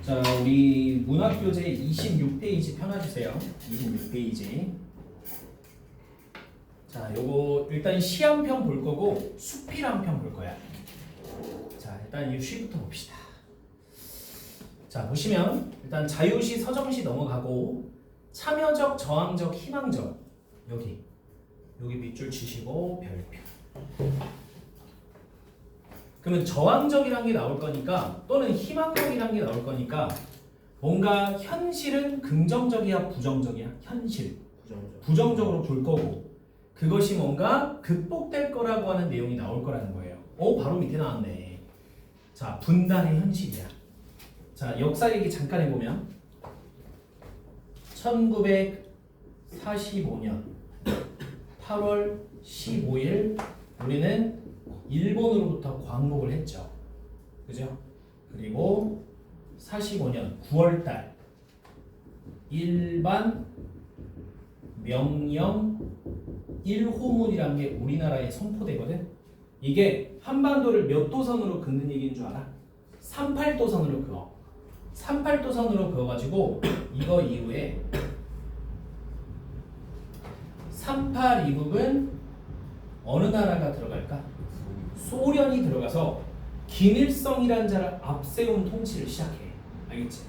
자, 우리 문학교재 26페이지 펴놔주세요. 26페이지. 자, 요거 일단 시 한 편 볼 거고 수필 한 편 볼 거야. 자, 일단 이 시부터 봅시다. 자, 보시면 일단 자유시, 서정시 넘어가고 참여적, 저항적, 희망적 여기 밑줄 치시고 별표. 그러면 저항적이란 게 나올 거니까 또는 희망적이란 게 나올 거니까 뭔가 현실은 긍정적이야 부정적이야? 현실 부정적으로 볼 거고 그것이 뭔가 극복될 거라고 하는 내용이 나올 거라는 거예요. 바로 밑에 나왔네. 자, 분단의 현실이야. 자, 역사 얘기 잠깐 해보면 1945년 8월 15일 우리는 일본으로부터 광복을 했죠. 그죠? 그리고 45년 9월달 일반 명령 1호문이라는 게 우리나라에 선포되거든. 이게 한반도를 몇 도선으로 긋는 얘기인 줄 알아? 38도선으로 그어. 38도선으로 그어가지고 이거 이후에 382국은 어느 나라가 들어갈까? 소련이 들어가서 김일성이라는 자를 앞세운 통치를 시작해. 알겠지?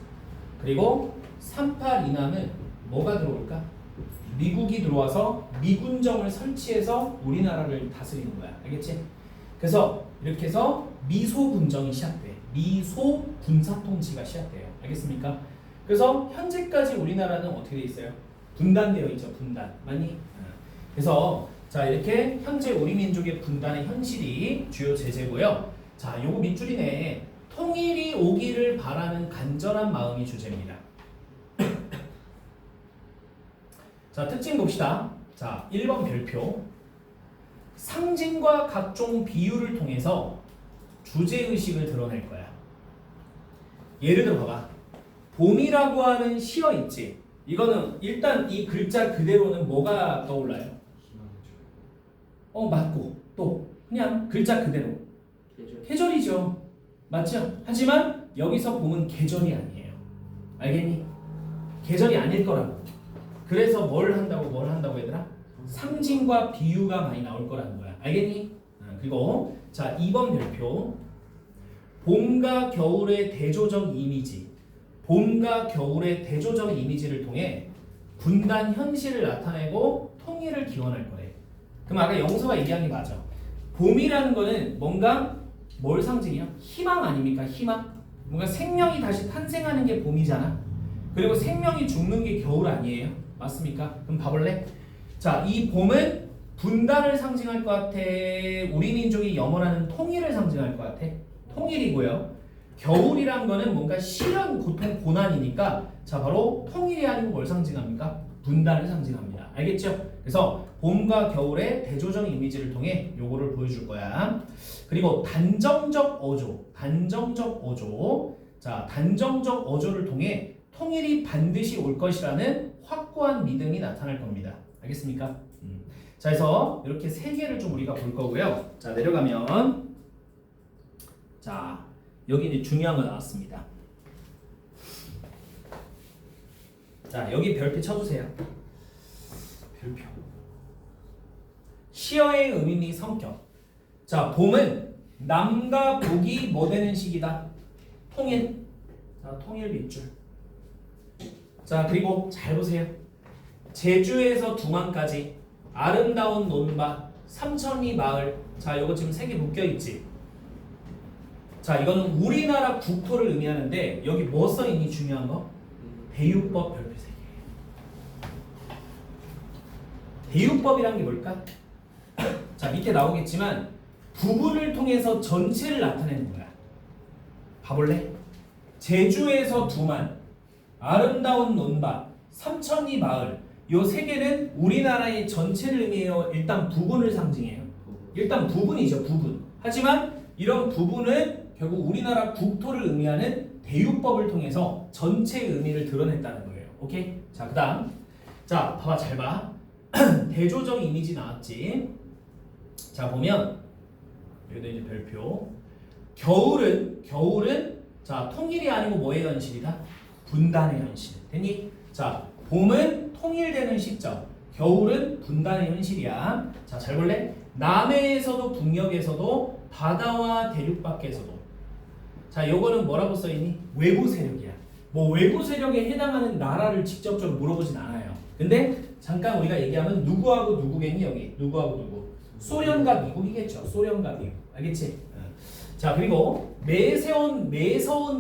그리고 382남은 뭐가 들어올까? 미국이 들어와서 미군정을 설치해서 우리나라를 다스리는 거야. 알겠지? 그래서 이렇게 해서 미소군정이 시작돼. 미소 군사통치가 시작돼요. 알겠습니까? 그래서 현재까지 우리나라는 어떻게 돼 있어요? 분단되어 있죠. 분단. 맞니? 그래서 자, 이렇게 현재 우리 민족의 분단의 현실이 주요 제재고요. 자, 요거 밑줄이네. 통일이 오기를 바라는 간절한 마음이 주제입니다. 자, 특징 봅시다. 자, 1번 별표. 상징과 각종 비유를 통해서 주제의식을 드러낼 거야. 예를 들어 봐봐. 봄이라고 하는 시어 있지? 이거는 일단 이 글자 그대로는 뭐가 떠올라요? 맞고 또 그냥 글자 그대로 계절이죠. 맞죠? 하지만 여기서 봄은 계절이 아니에요. 알겠니? 계절이 아닐 거라고. 그래서 뭘 한다고 얘들아? 상징과 비유가 많이 나올 거라는 거야. 알겠니? 그리고 자, 2번 별표. 봄과 겨울의 대조적 이미지. 봄과 겨울의 대조적 이미지를 통해 분단 현실을 나타내고 통일을 기원할 거래. 그럼 아까 영서가 얘기한 게 맞아. 봄이라는 거는 뭔가 뭘 상징이야? 희망 아닙니까? 희망? 뭔가 생명이 다시 탄생하는 게 봄이잖아. 그리고 생명이 죽는 게 겨울 아니에요? 맞습니까? 그럼 봐볼래? 자, 이 봄은 분단을 상징할 것 같아? 우리 민족이 염원하는 통일을 상징할 것 같아? 통일이고요. 겨울이란 거는 뭔가 시련, 고통, 고난이니까 자, 바로 통일이 아니고 뭘 상징합니까? 분단을 상징합니다. 알겠죠? 그래서 봄과 겨울의 대조적 이미지를 통해 요거를 보여줄 거야. 그리고 단정적 어조. 자, 단정적 어조를 통해 통일이 반드시 올 것이라는 확고한 믿음이 나타날 겁니다. 알겠습니까? 자, 그래서 이렇게 세 개를 좀 우리가 볼 거고요. 자, 내려가면 자, 여기 이제 중요한 거 나왔습니다. 자, 여기 별표 쳐주세요. 별표. 시어의 의미 및 성격. 자, 봄은 남과 북이 뭐 되는 시기다? 통일. 자, 통일 밑줄. 자, 그리고 잘 보세요. 제주에서 두만까지 아름다운 논밭, 삼천리 마을. 자, 요거 지금 세 개 묶여 있지. 자, 이거는 우리나라 국토를 의미하는데 여기 뭐 써있니? 중요한 거? 대유법 별표 3개. 대유법이란 게 뭘까? 자, 밑에 나오겠지만 부분을 통해서 전체를 나타내는 거야. 봐볼래? 제주에서 두만, 아름다운 논밭, 삼천리 마을. 요 세 개는 우리나라의 전체를 의미해요. 일단 부분을 상징해요. 일단 부분이죠. 부분. 하지만 이런 부분은 결국 우리나라 국토를 의미하는 대유법을 통해서 전체의 의미를 드러냈다는 거예요. 오케이? 자, 그 다음. 자, 봐봐. 잘 봐. 대조적 이미지 나왔지. 자, 보면 여기도 이제 별표. 겨울은 자 통일이 아니고 뭐의 현실이다? 분단의 현실. 됐니? 자 봄은 통일되는 시점, 겨울은 분단의 현실이야. 자 잘 볼래? 남해에서도 북녘에서도 바다와 대륙 밖에서도. 자 요거는 뭐라고 써있니? 외부 세력이야. 뭐 외부 세력에 해당하는 나라를 직접적으로 물어보진 않아요. 근데 잠깐 우리가 얘기하면 누구하고 누구겠니 여기? 누구하고 누구? 소련과 미국이겠죠. 소련과 미국. 알겠지? 자 그리고 매서운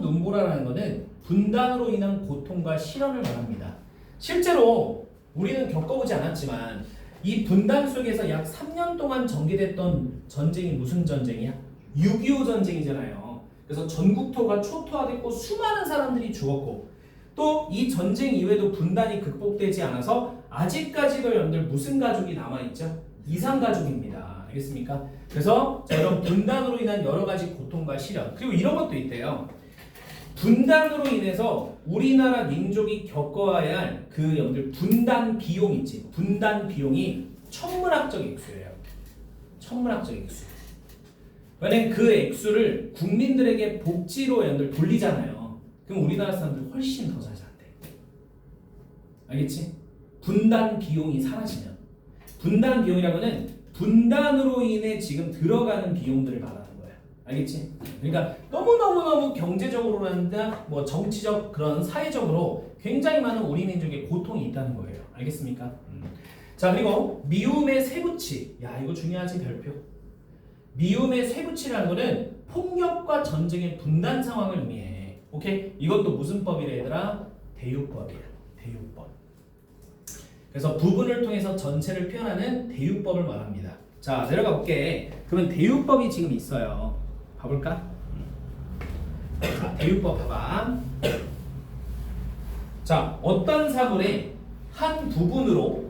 눈보라라는 것은 분단으로 인한 고통과 실현을 말합니다. 실제로 우리는 겪어보지 않았지만 이 분단 속에서 약 3년 동안 전개됐던 전쟁이 무슨 전쟁이야? 6.25 전쟁이잖아요. 그래서 전국토가 초토화됐고 수많은 사람들이 죽었고 또 이 전쟁 이후에도 분단이 극복되지 않아서 아직까지도 여러분들 무슨 가족이 남아있죠? 이산가족입니다. 알겠습니까? 그래서 자, 이런 분단으로 인한 여러 가지 고통과 시련 그리고 이런 것도 있대요. 분단으로 인해서 우리나라 민족이 겪어야 할 그 여러분들 분단 비용 있지. 분단 비용이 천문학적 액수예요. 천문학적 액수. 왜냐면 그 액수를 국민들에게 복지로 여러분들 돌리잖아요. 그럼 우리나라 사람들 훨씬 더 잘 산대. 알겠지? 분단 비용이 사라지면. 분단 비용이라고는 분단으로 인해 지금 들어가는 비용들을 말하는 거야. 알겠지? 그러니까 너무 경제적으로나 뭐 정치적 그런 사회적으로 굉장히 많은 우리 민족의 고통이 있다는 거예요. 알겠습니까? 자 그리고 미움의 쇠붙이. 야 이거 중요하지 별표. 미움의 쇠붙이라는 거는 폭력과 전쟁의 분단 상황을 의미해. 오케이? 이것도 무슨 법이래 얘들아? 대유법이야. 대유법. 그래서 부분을 통해서 전체를 표현하는 대유법을 말합니다. 자 내려가 볼게. 그러면 대유법이 지금 있어요. 봐볼까? 자 대유법 봐봐. 자 어떤 사물의 한 부분으로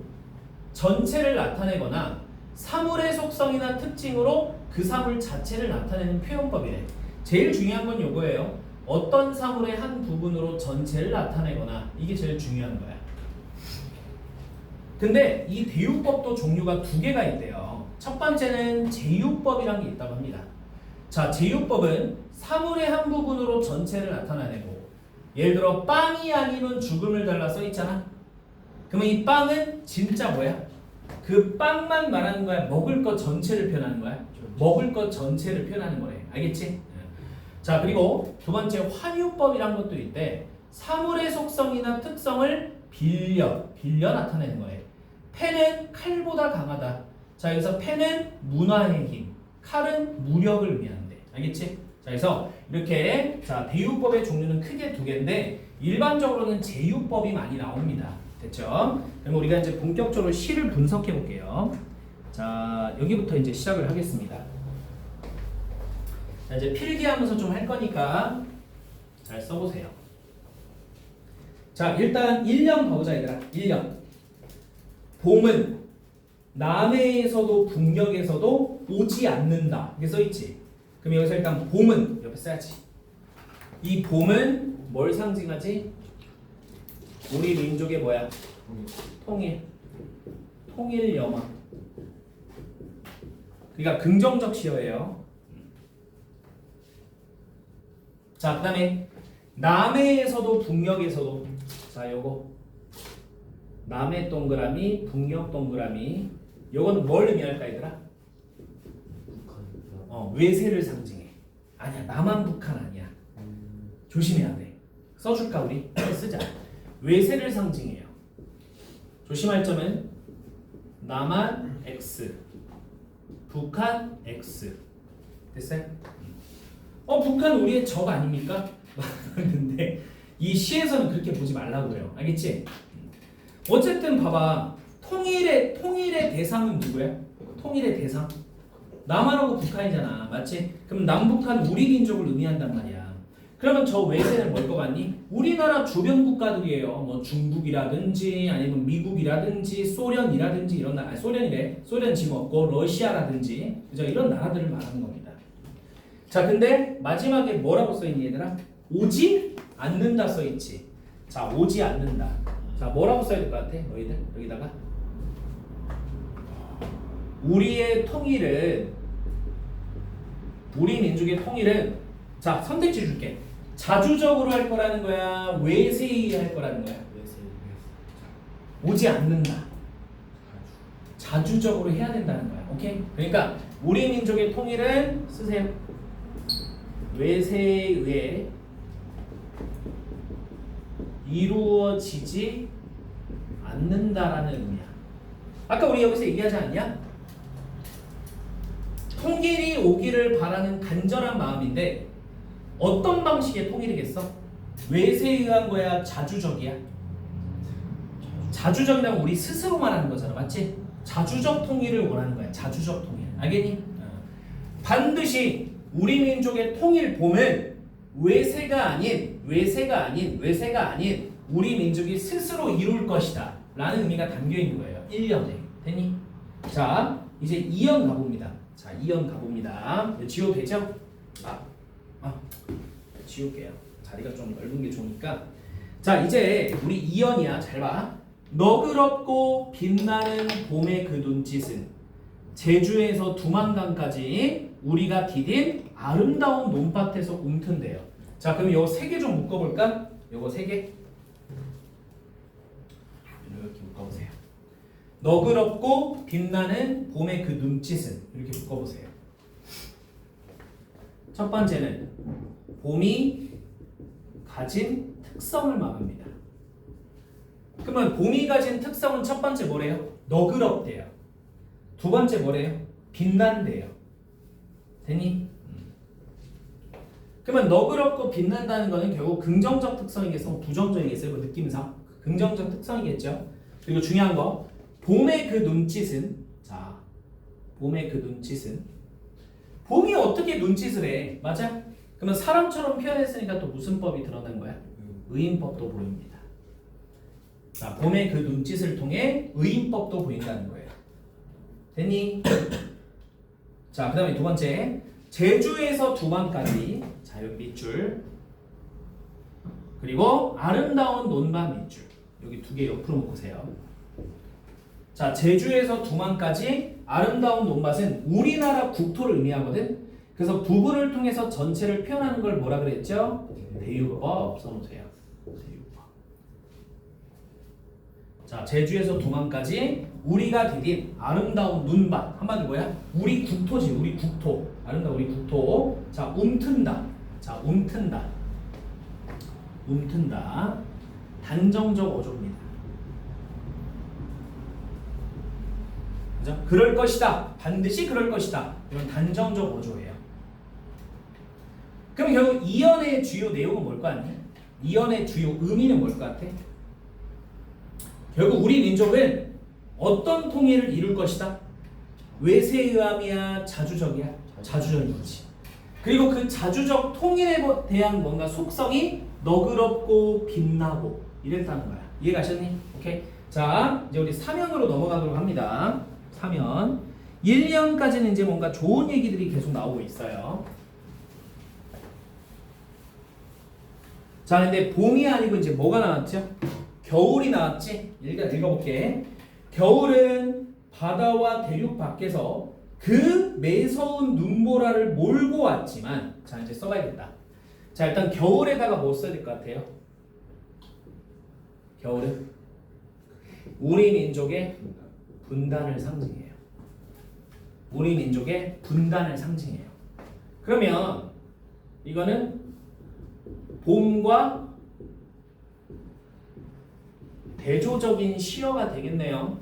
전체를 나타내거나 사물의 속성이나 특징으로 그 사물 자체를 나타내는 표현법이래. 제일 중요한 건 요거예요. 어떤 사물의 한 부분으로 전체를 나타내거나 이게 제일 중요한 거야. 근데 이 대유법도 종류가 두 개가 있대요. 첫 번째는 제유법이라는 게 있다고 합니다. 자, 제유법은 사물의 한 부분으로 전체를 나타내고 예를 들어 빵이 아니면 죽음을 달라 써 있잖아. 그러면 이 빵은 진짜 뭐야? 그 빵만 말하는 거야? 먹을 것 전체를 표현하는 거야? 먹을 것 전체를 표현하는 거래. 알겠지? 자, 그리고 두 번째 환유법이란 것도 있대. 사물의 속성이나 특성을 빌려 나타내는 거예요. 펜은 칼보다 강하다. 자, 여기서 펜은 문화의 힘, 칼은 무력을 의미하는데. 알겠지? 자, 그래서 이렇게 자 대유법의 종류는 크게 두 개인데 일반적으로는 제유법이 많이 나옵니다. 됐죠? 그럼 우리가 이제 본격적으로 시를 분석해 볼게요. 자, 여기부터 이제 시작을 하겠습니다. 자, 이제 필기하면서 좀 할 거니까 잘 써보세요. 자, 일단 1년 가보자 얘들아. 1년. 봄은 남해에서도 북녘에서도 오지 않는다. 이게 써있지. 그럼 여기서 일단 봄은 옆에 써야지. 이 봄은 뭘 상징하지? 우리 민족의 뭐야? 통일. 통일 영화. 그러니까 긍정적 시어예요. 자, 그 다음에 남해에서도 북녘에서도 자, 요거 남해 동그라미, 북녘 동그라미. 요거는 뭘 의미할까 얘들아? 외세를 상징해. 아니야, 남한 북한 아니야. 조심해야 돼. 써줄까 우리? 쓰자. 외세를 상징해요. 조심할 점은 남한 X, 북한 X. 됐어요? 북한 우리의 적 아닙니까? 근데 이 시에서는 그렇게 보지 말라고 그래요. 알겠지? 어쨌든 봐봐. 통일의 대상은 누구야? 통일의 대상? 남한하고 북한이잖아. 맞지? 그럼 남북한 우리 민족을 의미한단 말이야. 그러면 저 외세는 뭘 것 같니? 우리나라 주변 국가들이에요. 뭐 중국이라든지 아니면 미국이라든지 소련이라든지 이런 나라. 소련이래. 소련 지금 없고 러시아라든지 그죠? 이런 나라들을 말하는 겁니다. 자, 근데 마지막에 뭐라고 써있니 얘들아? 오지 않는다 써있지. 자, 오지 않는다. 자, 뭐라고 써야 될 것 같아? 너희들 여기다가 우리의 통일은 우리 민족의 통일은 자 선택지 줄게. 자주적으로 할 거라는 거야? 외세히 할 거라는 거야? 오지 않는다. 자주적으로 해야 된다는 거야. 오케이? 그러니까 우리 민족의 통일은 쓰세요. 외세에 의해 이루어지지 않는다라는 의미야. 아까 우리 여기서 얘기하지 않냐? 통일이 오기를 바라는 간절한 마음인데 어떤 방식의 통일이겠어? 외세에 의한 거야? 자주적이야? 자주적이라면 우리 스스로 말하는 거잖아. 맞지? 자주적 통일을 원하는 거야. 자주적 통일. 알겠니? 반드시 우리 민족의 통일 봄은 외세가 아닌 우리 민족이 스스로 이룰 것이다 라는 의미가 담겨 있는 거예요. 1년에. 됐니? 자, 이제 2연 가봅니다. 자, 2연 가봅니다. 지워도 되죠? 지울게요. 자리가 좀 넓은 게 좋으니까. 자, 이제 우리 2연이야. 잘 봐. 너그럽고 빛나는 봄의 그 눈짓은 제주에서 두만강까지 우리가 디딘 아름다운 논밭에서 움튼대요. 자, 그럼 요거 3개 좀 묶어볼까? 요거 3개 이렇게 묶어보세요. 너그럽고 빛나는 봄의 그 눈짓은 이렇게 묶어보세요. 첫 번째는 봄이 가진 특성을 말합니다. 그러면 봄이 가진 특성은 첫 번째 뭐래요? 너그럽대요. 두 번째 뭐래요? 빛난대요. 되니? 그러면 너그럽고 빛난다는 거는 결국 긍정적 특성이겠어? 부정적이겠어요? 그 느낌상? 긍정적 특성이겠죠? 그리고 중요한 거 봄의 그 눈짓은 자, 봄의 그 눈짓은 봄이 어떻게 눈짓을 해? 맞아? 그러면 사람처럼 표현했으니까 또 무슨 법이 드러난 거야? 의인법도 보입니다. 자, 봄의 그 눈짓을 통해 의인법도 보인다는 거예요. 됐니? 자, 그 다음에 두 번째 제주에서 두만까지 자, 여기 밑줄 그리고 아름다운 논밭 밑줄 여기 2개 옆으로 묶으세요. 자, 제주에서 두만까지 아름다운 논밭은 우리나라 국토를 의미하거든. 그래서 부분을 통해서 전체를 표현하는 걸 뭐라 그랬죠? 대유법 써놓으세요. 대유법. 자, 제주에서 두만까지 우리가 디딘 아름다운 눈밭 한마디로 뭐야? 우리 국토지. 우리 국토. 아름다운 우리 국토. 자, 움튼다. 자, 움튼다. 움튼다. 단정적 어조입니다. 그죠? 그럴 것이다. 반드시 그럴 것이다. 이건 단정적 어조예요. 그럼 결국 이연의 주요 내용은 뭘 것 같니? 이연의 주요 의미는 뭘 것 같아? 결국 우리 민족은 어떤 통일을 이룰 것이다? 외세에 의함이야? 자주적이야? 자주적인 거지. 그리고 그 자주적 통일에 대한 뭔가 속성이 너그럽고 빛나고 이랬다는 거야. 이해 가셨니? 오케이. 자, 이제 우리 3연으로 넘어가도록 합니다. 3연. 1년까지는 이제 뭔가 좋은 얘기들이 계속 나오고 있어요. 자, 근데 봄이 아니고 이제 뭐가 나왔죠? 겨울이 나왔지? 읽어볼게. 겨울은 바다와 대륙 밖에서 그 매서운 눈보라를 몰고 왔지만 자, 이제 써봐야겠다. 자, 일단 겨울에다가 뭐 써야 될 것 같아요? 겨울은 우리 민족의 분단을 상징해요. 우리 민족의 분단을 상징해요. 그러면 이거는 봄과 대조적인 시어가 되겠네요.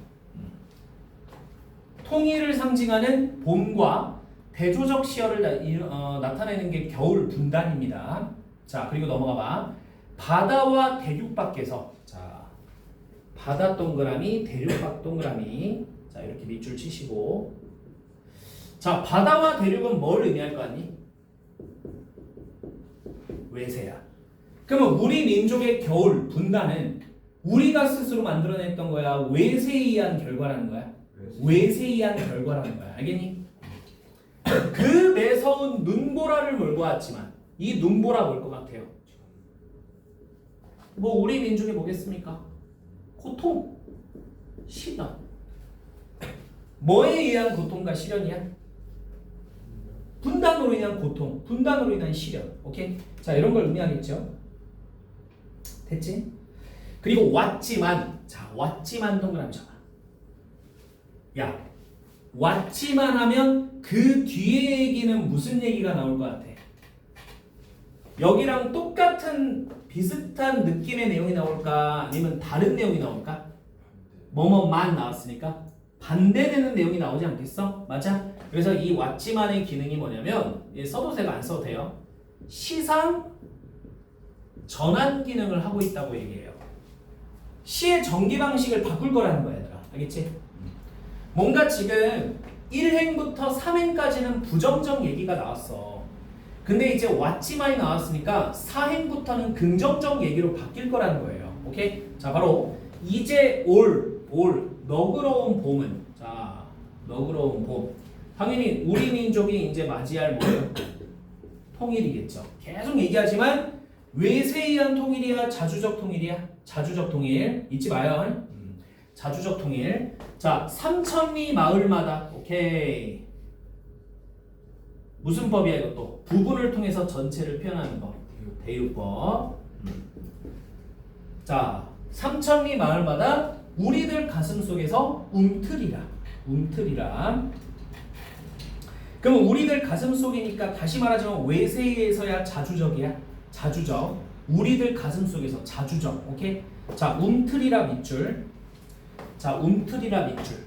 통일을 상징하는 봄과 대조적 시어를 나타내는 게 겨울 분단입니다. 자, 그리고 넘어가 봐. 바다와 대륙 밖에서 자, 바다 동그라미, 대륙 밖 동그라미. 자, 이렇게 밑줄 치시고. 자, 바다와 대륙은 뭘 의미할 거 아니? 외세야. 그러면 우리 민족의 겨울 분단은 우리가 스스로 만들어냈던 거야? 외세에 의한 결과라는 거야? 외세에 의한 결과라는 거야. 알겠니? 그 매서운 눈보라를 몰고 왔지만 이 눈보라 뭘 것 같아요? 뭐 우리 민족이 뭐겠습니까? 고통, 시련. 뭐에 의한 고통과 시련이야? 분단으로 인한 고통, 분단으로 인한 시련. 오케이? 자, 이런 걸 의미하겠죠. 됐지? 그리고 왔지만, 자, 왔지만 동그라미 쳐봐. 야, 왔지만 하면 그 뒤에 얘기는 무슨 얘기가 나올 것 같아? 여기랑 똑같은 비슷한 느낌의 내용이 나올까? 아니면 다른 내용이 나올까? 뭐뭐만 나왔으니까 반대되는 내용이 나오지 않겠어? 맞아? 그래서 이 왔지만의 기능이 뭐냐면 써도 되고 안 써도 돼요. 시상 전환 기능을 하고 있다고 얘기해요. 시의 전개 방식을 바꿀 거라는 거야, 얘들아. 알겠지? 뭔가 지금 1행부터 3행까지는 부정적 얘기가 나왔어. 근데 이제 왔지만이 나왔으니까 4행부터는 긍정적 얘기로 바뀔 거라는 거예요. 오케이? 자, 바로 이제 올 너그러운 봄은, 자, 너그러운 봄. 당연히 우리 민족이 이제 맞이할 뭐예요? 통일이겠죠. 계속 얘기하지만 외세에 의한 통일이야, 자주적 통일이야? 자주적 통일. 잊지 마요. 자주적 통일. 자, 삼천리 마을마다. 오케이. 무슨 법이야 이것도? 부분을 통해서 전체를 표현하는 법. 대유법. 자, 삼천리 마을마다 우리들 가슴 속에서 움트리라. 움트리라. 그럼 우리들 가슴 속이니까 다시 말하자면 외세에서야 자주적이야. 자주적. 우리들 가슴 속에서 자주적. 오케이? 자, 움트리라 밑줄. 자, 움트리라 밑줄.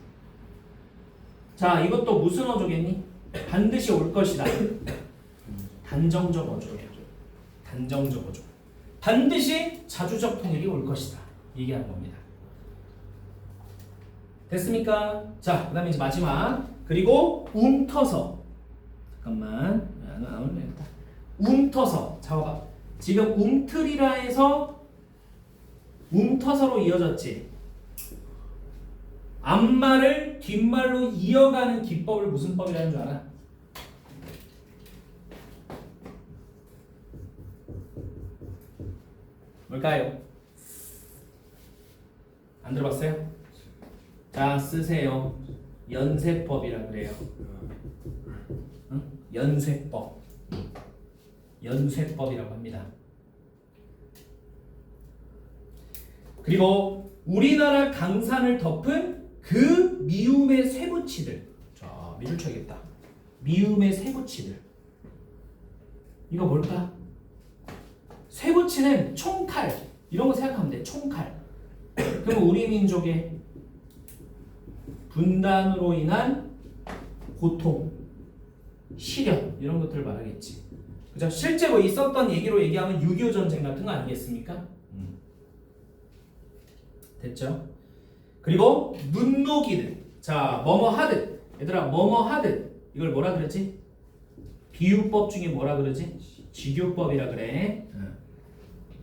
자, 이것도 무슨 어조겠니? 반드시 올 것이다. 단정적 어조예요. 단정적 어조. 반드시 자주적 통일이 올 것이다. 얘기하는 겁니다. 됐습니까? 자, 그 다음에 이제 마지막. 그리고 움터서. 잠깐만. 나오네겠다. 움터서. 잡아봐. 지금 움트리라에서 움터서로 이어졌지. 앞말을 뒷말로 이어가는 기법을 무슨 법이라는 줄 알아? 뭘까요? 안 들어봤어요? 자, 쓰세요. 연쇄법이라 그래요. 응? 연쇄법. 연쇄법이라고 합니다. 그리고 우리나라 강산을 덮은 그 미움의 쇠붙이들. 자, 밑줄 쳐야겠다. 미움의 쇠붙이들. 이거 뭘까? 쇠붙이는 총칼. 이런 거 생각하면 돼. 총칼. 그럼 우리 민족의 분단으로 인한 고통, 시련 이런 것들을 말하겠지. 그죠? 실제로 있었던 얘기로 얘기하면 6.25 전쟁 같은 거 아니겠습니까? 됐죠? 그리고 눈녹이들. 자, 뭐뭐 하듯. 얘들아, 뭐뭐 하듯. 이걸 뭐라 그러지? 비유법 중에 뭐라 그러지? 지교법이라 그래.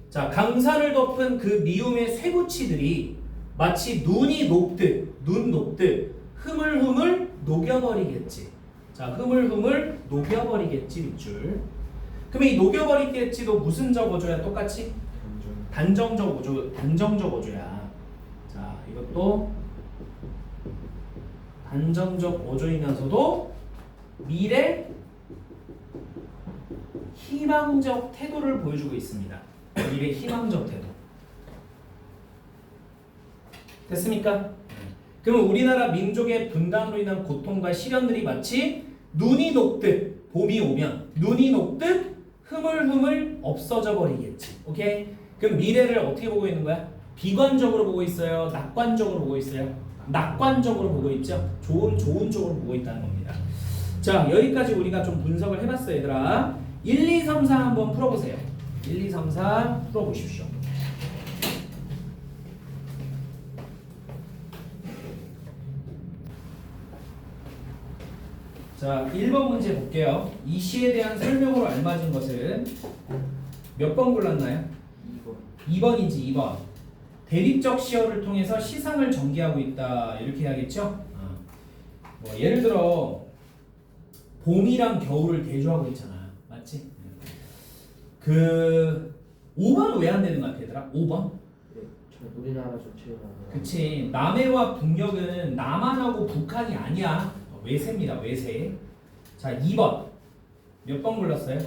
자, 강산을 덮은 그 미움의 쇠붙이들이 마치 눈이 녹듯, 눈 녹듯 흐물흐물 녹여버리겠지. 자, 흐물흐물 녹여버리겠지 밑줄. 그럼 이 녹여버리겠지도 무슨 적어줘야 똑같이? 단정적 어조, 단정적 어조야. 자, 이것도 단정적 어조이면서도 미래 희망적 태도를 보여주고 있습니다. 미래 희망적 태도. 됐습니까? 그럼 우리나라 민족의 분단으로 인한 고통과 시련들이 마치 눈이 녹듯, 봄이 오면 눈이 녹듯 흐물흐물 없어져 버리겠지. 오케이? 그럼 미래를 어떻게 보고 있는 거야? 비관적으로 보고 있어요? 낙관적으로 보고 있어요? 낙관적으로 보고 있죠? 좋은 쪽으로 보고 있다는 겁니다. 자, 여기까지 우리가 좀 분석을 해봤어요, 얘들아. 1, 2, 3, 4 한번 풀어보세요. 1, 2, 3, 4 풀어보십시오. 자, 1번 문제 볼게요. 이 시에 대한 설명으로 알맞은 것은 몇 번 골랐나요? 2번. 2번이지, 2번. 대립적 시어를 통해서 시상을 전개하고 있다. 이렇게 해야겠죠? 뭐 예를 들어 봄이랑 겨울을 대조하고 있잖아. 맞지? 그 5번은 왜 안 되는 것 같아, 얘들아? 5번? 네, 저 우리나라 전체가. 그치. 남해와 북녘은 남한하고 북한이 아니야. 외세입니다. 외세. 자, 2번. 몇 번 골랐어요?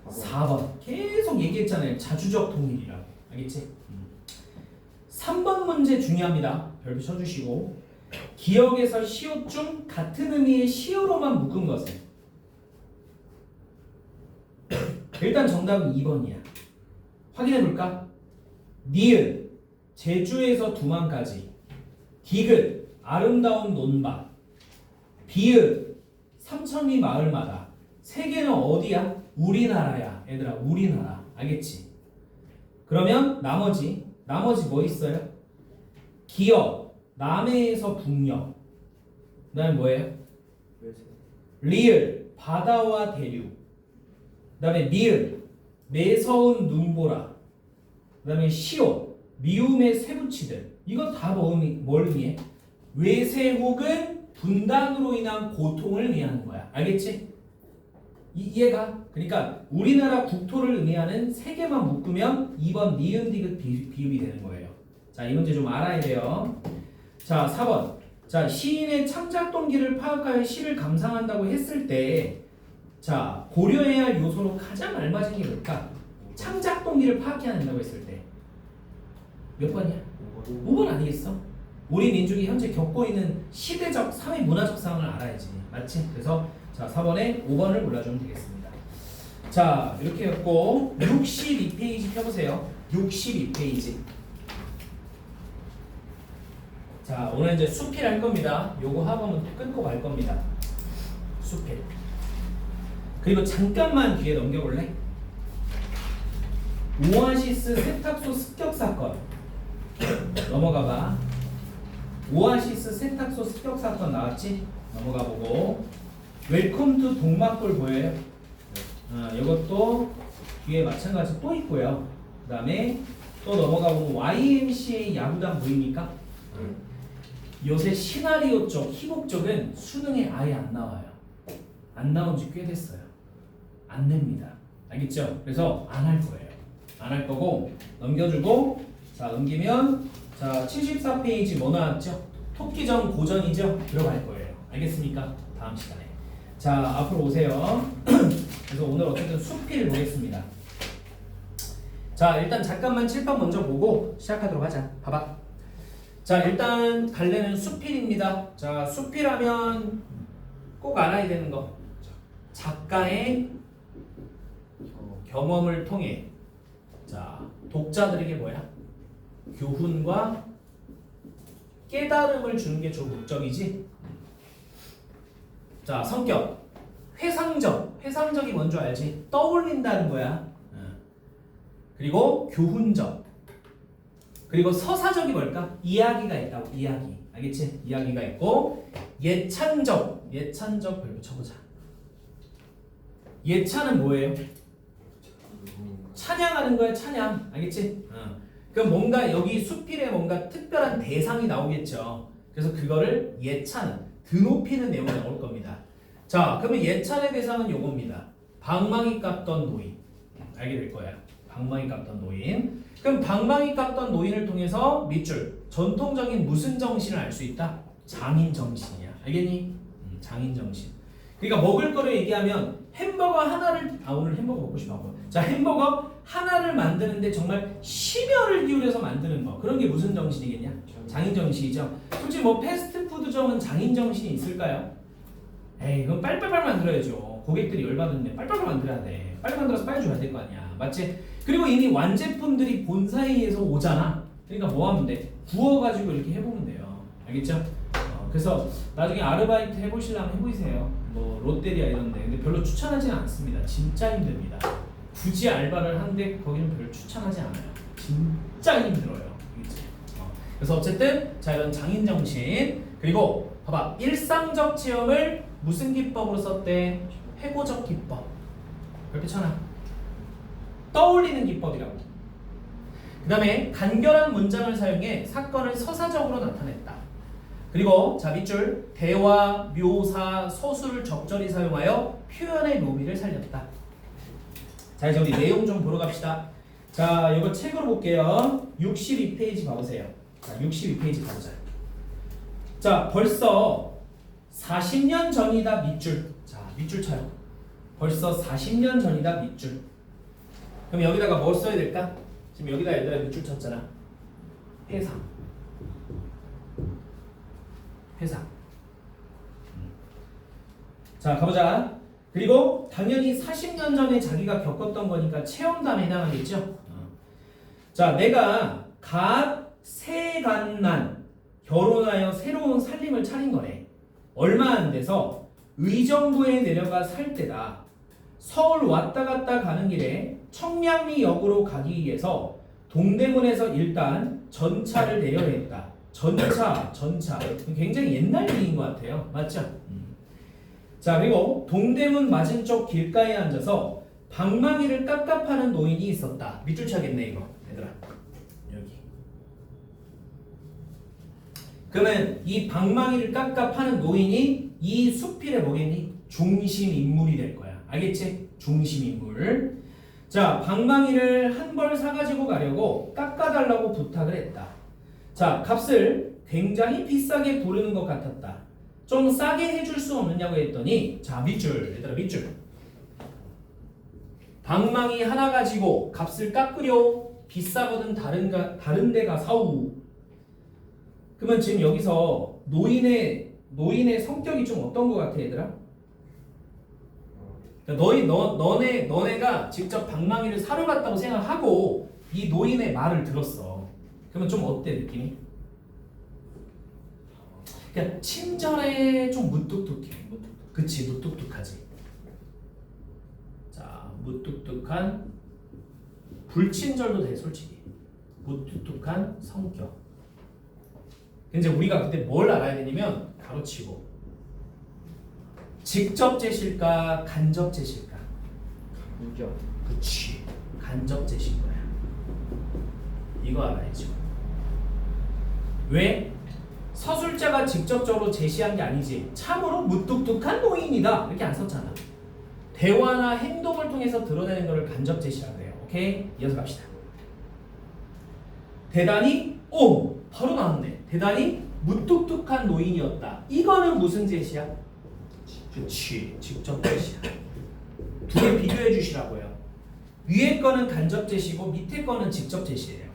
4번. 계속 얘기했잖아요. 자주적 통일이라고. 알겠지? 3번 문제 중요합니다. 별표 쳐주시고. 기억에서 시옷 중 같은 의미의 시어로만 묶은 것은 일단 정답은 2번이야. 확인해볼까? 니은 제주에서 두만까지, 디귿 아름다운 논밭, 비읍 삼천리 마을마다. 세 개는 어디야? 우리나라야. 얘들아 우리나라. 알겠지? 그러면 나머지 뭐 있어요? 기역 남해에서 북녘. 그 다음에 뭐예요? 리을 바다와 대륙. 그 다음에 미을 매서운 눈보라. 그 다음에 시옷 미움의 쇠붙이들. 이거 다 뭘 의미해? 외세 혹은 분단으로 인한 고통을 의미하는 거야. 알겠지? 이해가? 그러니까 우리나라 국토를 의미하는 세 개만 묶으면 2번 니은 디귿 비읍이 되는 거예요. 자, 이 문제 좀 알아야 돼요. 자, 4번. 자, 시인의 창작 동기를 파악하여 시를 감상한다고 했을 때, 자, 고려해야 할 요소로 가장 알맞은 게 뭘까? 창작 동기를 파악해야 한다고 했을 때 몇 번이야? 5번 아니겠어? 우리 민족이 현재 겪고 있는 시대적, 사회 문화적 상황을 알아야지. 맞지? 그래서 자, 4번에 5번을 골라주면 되겠습니다. 자, 이렇게 했고 62페이지 펴보세요. 62페이지. 자, 오늘 이제 수필 할 겁니다. 요거 학원은 끊고 갈 겁니다. 수필. 그리고 잠깐만 뒤에 넘겨볼래? 오아시스 세탁소 습격 사건. 넘어가봐. 오아시스 세탁소 습격 사건 나왔지? 넘어가보고. 웰컴 투 동막골 보여요? 이것도 뒤에 마찬가지 또 있고요. 그 다음에 또 넘어가보면 YMCA 야구단 보입니까? 요새 시나리오 쪽, 희곡 쪽은 수능에 아예 안 나와요. 안 나온 지 꽤 됐어요. 안 냅니다. 알겠죠? 그래서 안 할 거예요. 안 할 거고 넘겨주고. 자, 넘기면 자 74페이지 뭐 나왔죠? 토끼전 고전이죠? 들어갈 거예요. 알겠습니까? 다음 시간에. 자, 앞으로 오세요. 그래서 오늘 어쨌든 수필 보겠습니다. 자, 일단 잠깐만 칠판 먼저 보고 시작하도록 하자. 봐봐. 자, 일단 갈래는 수필입니다. 자, 수필하면 꼭 알아야 되는 거. 작가의 경험을 통해 자, 독자들에게 뭐야? 교훈과 깨달음을 주는 게 주 목적이지. 자, 성격 회상적. 회상적이 뭔지 알지? 떠올린다는 거야. 그리고 교훈적. 그리고 서사적이 뭘까? 이야기가 있다고. 이야기. 알겠지? 이야기가 있고 예찬적. 예찬적 별표 쳐보자. 예찬은 뭐예요? 찬양하는 거야. 찬양. 알겠지? 그럼 뭔가 여기 수필에 뭔가 특별한 대상이 나오겠죠. 그래서 그거를 예찬, 드높이는 내용이 나올 겁니다. 자, 그러면 예찬의 대상은 요겁니다. 방망이 깎던 노인. 알게 될 거야. 방망이 깎던 노인. 그럼 방망이 깎던 노인을 통해서 밑줄 전통적인 무슨 정신을 알 수 있다? 장인 정신이야. 알겠니? 장인 정신. 그러니까 먹을 거를 얘기하면 햄버거 하나를 오늘 햄버거 먹고 싶어. 자, 햄버거 하나를 만드는데 정말 심혈을 기울여서 만드는 거. 그런 게 무슨 정신이겠냐? 장인 정신이죠. 솔직히 뭐 패스트푸드점은 장인 정신이 있을까요? 에이, 그건 빨빨빨 만들어야죠. 고객들이 열받는데 빨빨빨 만들어야 돼. 빨리 만들어서 빨리 줘야 될 거 아니야. 맞지? 그리고 이미 완제품들이 본사에서 오잖아. 그러니까 뭐 하면 돼? 구워가지고 이렇게 해보면 돼요. 알겠죠? 그래서 나중에 아르바이트 해보시려면 해보세요. 뭐 롯데리아 이런데. 근데 별로 추천하지는 않습니다. 진짜 힘듭니다. 굳이 알바를 하는데 거기는 별로 추천하지 않아요. 진짜 힘들어요. 알겠지? 그래서 어쨌든 자, 이런 장인 정신. 그리고 봐봐, 일상적 체험을 무슨 기법으로 썼대? 회고적 기법. 이렇게 쳐놔. 떠올리는 기법이라고. 그 다음에 간결한 문장을 사용해 사건을 서사적으로 나타냈다. 그리고 자, 밑줄 대화, 묘사, 서술을 적절히 사용하여 표현의 묘미를 살렸다. 자, 이제 우리 내용 좀 보러 갑시다. 자, 이거 책으로 볼게요. 62페이지 봐보세요. 자, 62페이지 가보자. 자, 벌써 40년 전이다. 밑줄. 자, 밑줄 쳐요. 벌써 40년 전이다 밑줄. 그럼 여기다가 뭘 써야 될까? 지금 여기다 얘들아 밑줄 쳤잖아. 회상. 회상. 자 가보자. 그리고 당연히 40년 전에 자기가 겪었던 거니까 체험담에 해당하겠죠. 자 내가 세간난 결혼하여 새로운 살림을 차린 거네. 얼마 안 돼서 의정부에 내려가 살 때다. 서울 왔다 갔다 가는 길에 청량리역으로 가기 위해서 동대문에서 일단 전차를 내려야 했다. 전차. 굉장히 옛날 얘기인 것 같아요. 맞죠? 자 그리고 동대문 맞은쪽 길가에 앉아서 방망이를 깝깝하는 노인이 있었다. 밑줄 쳐야겠네 이거 얘들아. 여기. 그러면 이 방망이를 깝깝하는 노인이 이 수필의 뭐겠니? 중심 인물이 될 거야. 알겠지? 중심 인물. 자 방망이를 한 벌 사가지고 가려고 깎아달라고 부탁을 했다. 자 값을 굉장히 비싸게 부르는 것 같았다. 좀 싸게 해줄 수 없느냐고 했더니 자 밑줄 얘들아 밑줄. 방망이 하나 가지고 값을 깎으려 비싸거든 다른 데가 사오. 그러면 지금 여기서 노인의 성격이 좀 어떤 것 같아 얘들아? 그러니까 너네가 직접 방망이를 사러 갔다고 생각하고 이 노인의 말을 들었어. 그러면 좀 어때 느낌이? 그러니까 친절해 좀 무뚝뚝해. 그치 무뚝뚝하지. 자 무뚝뚝한 불친절도 돼 솔직히. 무뚝뚝한 성격. 이제 우리가 그때 뭘 알아야 되냐면 가로치고 직접 제실까 간접 제실까? 간접. 그치 간접 제실 거야. 이거 알아야죠. 왜? 서술자가 직접적으로 제시한 게 아니지. 참으로 무뚝뚝한 노인이다 이렇게 안 썼잖아. 대화나 행동을 통해서 드러내는 것을 간접 제시라고 해요. 오케이? 이어서 갑시다. 대단히 바로 나왔네. 대단히 무뚝뚝한 노인이었다. 이거는 무슨 제시야? 그치 직접 제시야. 두 개 비교해 주시라고요. 위에 거는 간접 제시고 밑에 거는 직접 제시예요.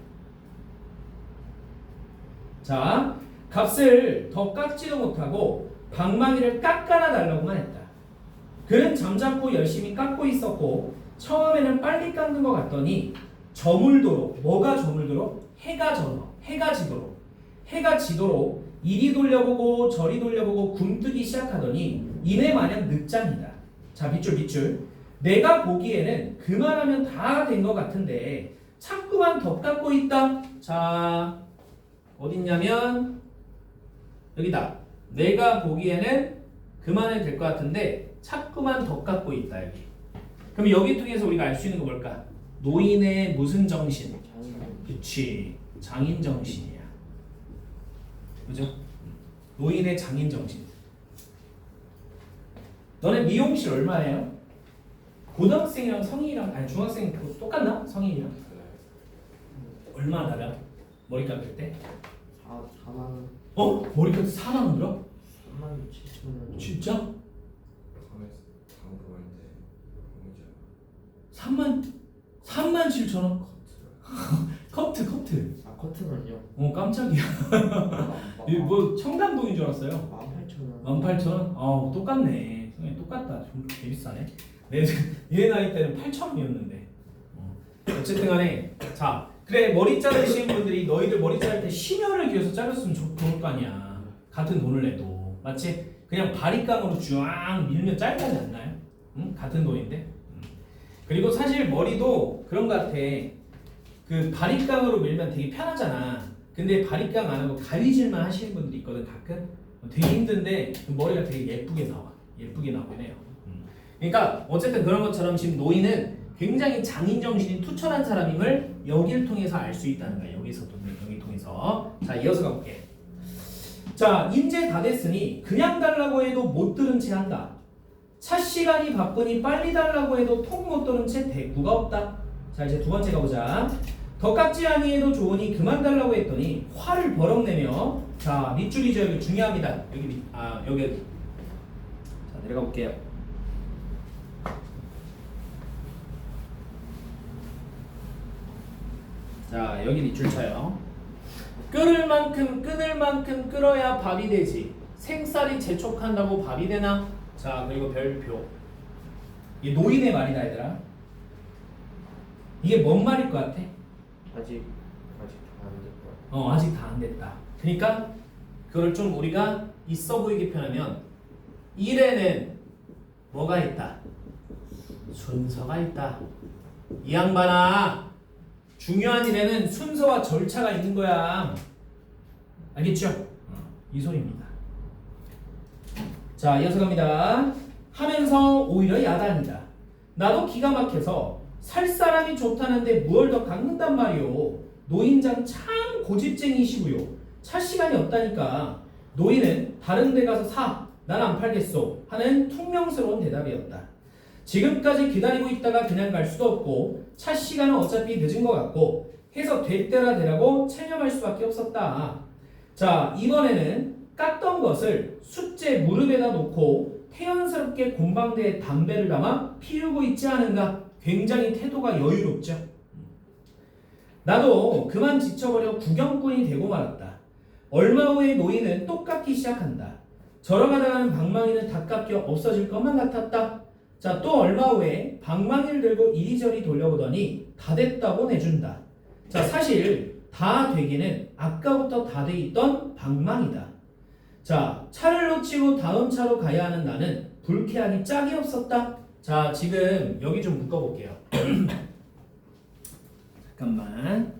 자 값을 더 깎지도 못하고 방망이를 깎아나 달라고만 했다. 그는 잠자코 열심히 깎고 있었고 처음에는 빨리 깎는 것 같더니 저물도록 뭐가 저물도록? 해가 지도록 이리 돌려보고 저리 돌려보고 굼뜨기 시작하더니 이내 마냥 늑장이다. 자 밑줄 내가 보기에는 그만하면 다 된 것 같은데 자꾸만 더 깎고 있다. 자 어딨냐면 여기다. 내가 보기에는 그만해도 될 것 같은데 자꾸만 더 깎고 있다 여기. 그럼 여기 통해서 우리가 알 수 있는 거 뭘까? 노인의 무슨 정신? 그치 장인 정신이야. 그죠? 노인의 장인 정신. 너네 미용실 얼마예요? 고등학생이랑 성인이랑 아니 중학생 똑같나? 성인이랑? 얼마 나가? 머리 깎을 때? 4만 원. 머리 깎을 때 4만 원 들어? 3만 7천 원. 진짜? 다음 그거인데 3만 7천 원? 커트. 아 커트는요? 깜짝이야. 뭐 청담동인 줄 알았어요. 18,000원. 18,000원? 똑같네. 성현이 똑같다. 좀 비싸네. 얘 나이 때는 8,000원이었는데. 어쨌든 간에 자 그래 머리 자르시는 분들이 너희들 머리 자를 때 심혈을 기울여서 자르으면 좋을 거 아니야. 같은 돈을 내도 맞지? 그냥 바리깡으로 쫙 밀면 짧지 않나요? 응? 같은 돈인데. 그리고 사실 머리도 그런 거 같아. 그 바리깡으로 밀면 되게 편하잖아. 근데 바리깡 안 하고 가위질만 하시는 분들이 있거든 가끔. 되게 힘든데 그 머리가 되게 예쁘게 나와. 예쁘게 나오긴 해요. 그러니까 어쨌든 그런 것처럼 지금 노인은 굉장히 장인 정신이 투철한 사람임을 여기를 통해서 알 수 있다는 거야. 여기서도 여기 통해서. 자 이어서 가볼게. 자 이제 다 됐으니 그냥 달라고 해도 못 들은 채 한다. 차 시간이 바쁘니 빨리 달라고 해도 통 못 들은 채 대꾸가 없다. 자 이제 두 번째 가보자. 더 깎지 아니해도 좋으니 그만 달라고 했더니 화를 버럭 내며 자 밑줄이죠. 여기 중요합니다. 여기 자 내려가 볼게요. 자, 여기 밑줄 쳐요. 끓을 만큼 끊을 만큼 끓어야 밥이 되지. 생쌀이 재촉한다고 밥이 되나? 자, 그리고 별표. 이 노인의 말이다, 얘들아. 이게 뭔 말일 것 같아? 아직 다안 됐다. 아직 다 안 됐다. 그러니까 그걸 좀 우리가 있어 보이게 표현하면 일에는 뭐가 있다? 순서가 있다. 이 양반아, 중요한 일에는 순서와 절차가 있는 거야. 알겠죠? 이 소리입니다. 자, 이어서 갑니다. 하면서 오히려 야단이다. 나도 기가 막혀서 살 사람이 좋다는데 무얼 더 깎는단 말이오. 노인장 참 고집쟁이시고요. 차 시간이 없다니까. 노인은 다른 데 가서 사. 난 안 팔겠소. 하는 퉁명스러운 대답이었다. 지금까지 기다리고 있다가 그냥 갈 수도 없고 차 시간은 어차피 늦은 것 같고 해서 될 때라 되라고 체념할 수밖에 없었다. 자, 이번에는 깎던 것을 숫제 무릎에다 놓고 태연스럽게 곰방대에 담배를 담아 피우고 있지 않은가. 굉장히 태도가 여유롭죠. 나도 그만 지쳐버려 구경꾼이 되고 말았다. 얼마 후에 노인은 또 깎기 시작한다. 걸어가다가는 방망이는 다 깎여 없어질 것만 같았다. 자, 또 얼마 후에 방망이를 들고 이리저리 돌려보더니 다 됐다고 내준다. 자, 사실 다 되기는 아까부터 다 돼 있던 방망이다. 자, 차를 놓치고 다음 차로 가야 하는 나는 불쾌하기 짝이 없었다. 자, 지금 여기 좀 묶어볼게요. 잠깐만.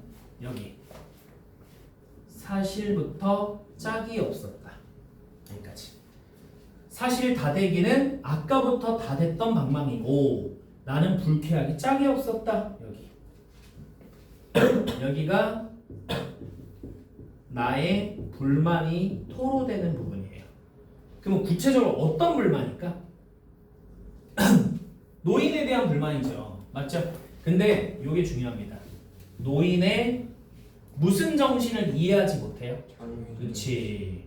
여기 사실부터 짝이 없었다. 여기까지. 사실 다 되기는 아까부터 다 됐던 방망이고 나는 불쾌하기 짝이 없었다. 여기 여기가 나의 불만이 토로되는 부분이에요. 그럼 구체적으로 어떤 불만일까? 노인에 대한 불만이죠. 맞죠? 근데 이게 중요합니다. 노인의 무슨 정신을 이해하지 못해요? 그렇지.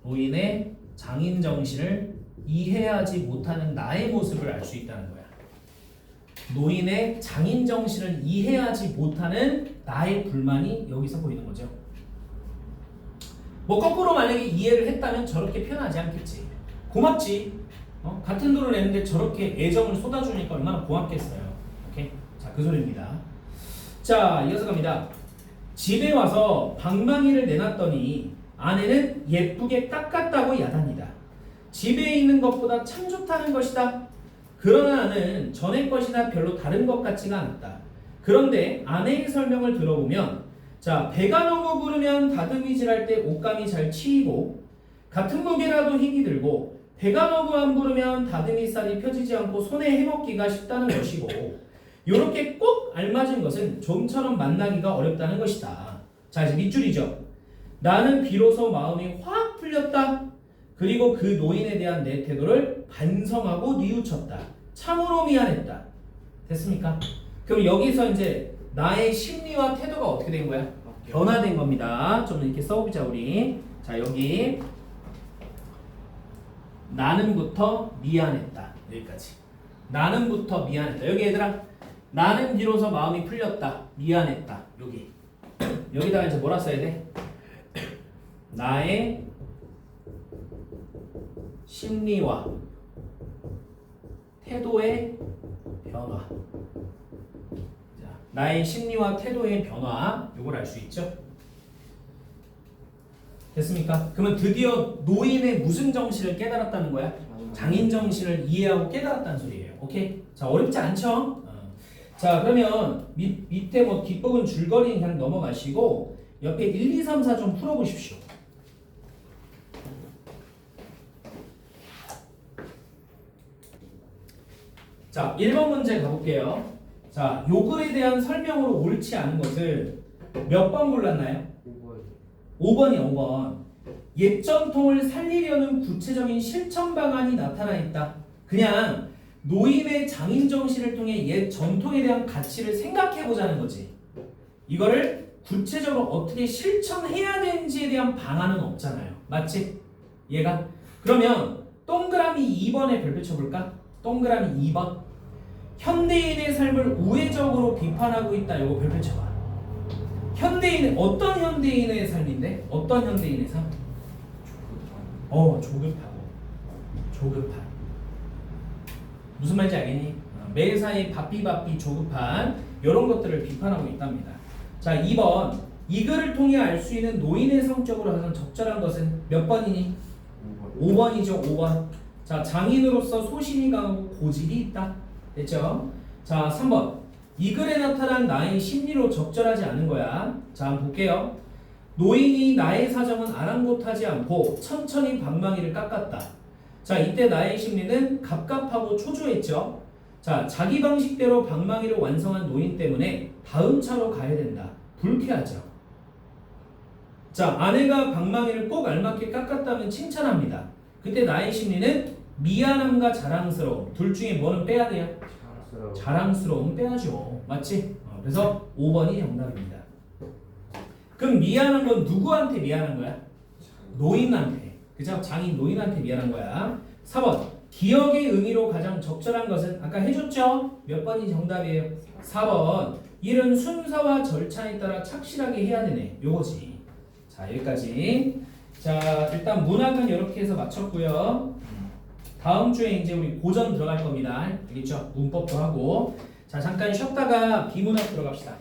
노인의 장인 정신을 이해하지 못하는 나의 모습을 알 수 있다는 거야. 노인의 장인 정신을 이해하지 못하는 나의 불만이 여기서 보이는 거죠. 뭐 거꾸로 만약에 이해를 했다면 저렇게 표현하지 않겠지. 고맙지. 같은 돈을 내는데 저렇게 애정을 쏟아주니까 얼마나 고맙겠어요. 오케이? 자, 그 소리입니다. 자, 이어서 갑니다. 집에 와서 방망이를 내놨더니 아내는 예쁘게 깎았다고 야단이다. 집에 있는 것보다 참 좋다는 것이다. 그러나 나는 전에 것이나 별로 다른 것 같지가 않았다. 그런데 아내의 설명을 들어보면 자, 배가 너무 부르면 다듬이질할 때 옷감이 잘 치이고 같은 무게라도 힘이 들고 배가 너무 안 부르면 다듬이살이 펴지지 않고 손에 해먹기가 쉽다는 것이고 요렇게 꼭 알맞은 것은 좀처럼 만나기가 어렵다는 것이다. 자, 이제 밑줄이죠. 나는 비로소 마음이 확 풀렸다. 그리고 그 노인에 대한 내 태도를 반성하고 뉘우쳤다. 참으로 미안했다. 됐습니까? 그럼 여기서 이제 나의 심리와 태도가 어떻게 된 거야? 변화된 겁니다. 좀 이렇게 써보자 우리. 자, 여기 나는부터 미안했다. 여기까지. 나는부터 미안했다. 여기 얘들아, 나는 비로소 마음이 풀렸다. 미안했다. 여기. 여기다가 이제 뭐라 써야 돼? 나의 심리와 태도의 변화. 자, 나의 심리와 태도의 변화. 요걸 알 수 있죠? 됐습니까? 그러면 드디어 노인의 무슨 정신을 깨달았다는 거야? 장인 정신을 이해하고 깨달았다는 소리예요. 오케이? 자, 어렵지 않죠? 자, 그러면 밑에 뭐 뒷부분 줄거리는 그냥 넘어가시고 옆에 1, 2, 3, 4 좀 풀어보십시오. 자, 1번 문제 가볼게요. 자, 요 글에 대한 설명으로 옳지 않은 것을 몇 번 골랐나요? 5번이야, 5번. 옛 전통을 살리려는 구체적인 실천 방안이 나타나 있다. 그냥 노인의 장인 정신을 통해 옛 전통에 대한 가치를 생각해 보자는 거지. 이거를 구체적으로 어떻게 실천해야 되는지에 대한 방안은 없잖아요. 맞지? 얘가? 그러면 동그라미 2번에 별표 쳐볼까? 동그라미 2번. 현대인의 삶을 우회적으로 비판하고 있다. 요거 별표 쳐봐. 현대인 어떤 현대인의 삶인데? 어떤 현대인의 삶? 조급한. 무슨 말인지 알겠니? 매사에 바삐 조급한 이런 것들을 비판하고 있답니다. 자, 2번 이 글을 통해 알 수 있는 노인의 성격으로 가장 적절한 것은 몇 번이니? 5번이죠. 5번. 자, 장인으로서 소신이 강하고 고집이 있다. 됐죠? 자, 3번 이 글에 나타난 나의 심리로 적절하지 않은 거야. 자, 한번 볼게요. 노인이 나의 사정은 아랑곳하지 않고 천천히 방망이를 깎았다. 자, 이때 나의 심리는 갑갑하고 초조했죠. 자, 자기 방식대로 방망이를 완성한 노인 때문에 다음 차로 가야 된다. 불쾌하죠. 자, 아내가 방망이를 꼭 알맞게 깎았다면 칭찬합니다. 그때 나의 심리는 미안함과 자랑스러움 둘 중에 뭐는 빼야 돼요? 자랑스러움 빼야죠. 맞지? 그래서 5번이 정답입니다. 그럼 미안한 건 누구한테 미안한 거야? 노인한테. 그죠? 장인 노인한테 미안한 거야. 4번 기억의 의미로 가장 적절한 것은 아까 해줬죠? 몇 번이 정답이에요? 4번 일은 순서와 절차에 따라 착실하게 해야 되네. 요거지. 자, 여기까지. 자, 일단 문학은 이렇게 해서 마쳤고요. 다음 주에 이제 우리 고전 들어갈 겁니다. 알겠죠? 문법도 하고. 자, 잠깐 쉬었다가 비문학 들어갑시다.